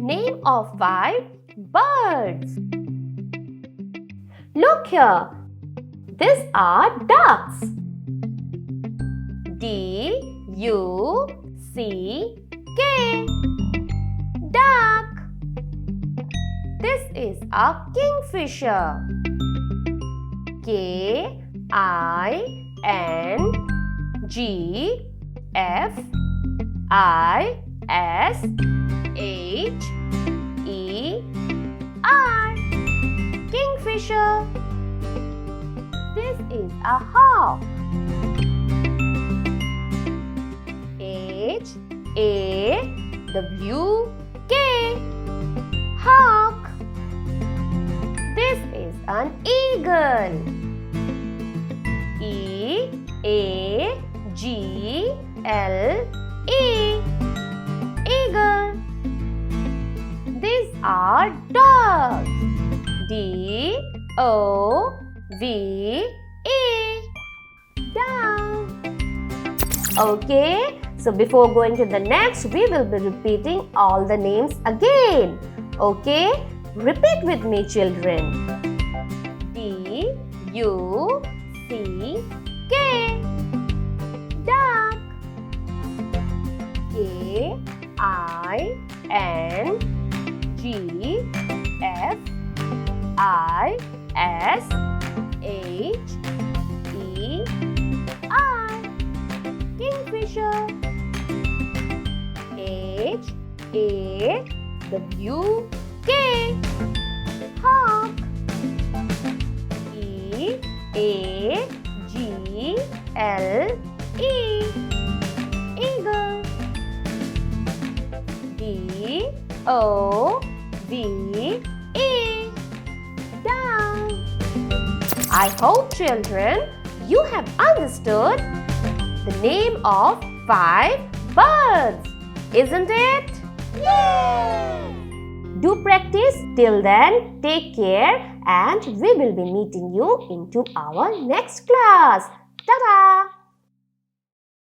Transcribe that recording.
Name of 5 birds. Look here. These are ducks. D-U-C-K. Duck. This is a kingfisher. K-I-N-G-F-I-S-H-E-R. Kingfisher. This is a hawk. H-A-W-K. Hawk. This is an eagle. E-A-G-L-E. Eagle. These are doves. D-O-V-E. Dove. Okay, so before going to the next, we will be repeating all the names again. Okay, repeat with me, children. D-U-C-K. Duck. K-I-N-G-F-I-S-H-E-R. Kingfisher. H-A-W-K. Hawk. E-A-G-L-E. Eagle. D-O-V-E. Dove. I hope, children, you have understood the name of 5 birds, isn't it? Yay! Do practice. Till then, take care and we will be meeting you into our next class. Ta-da!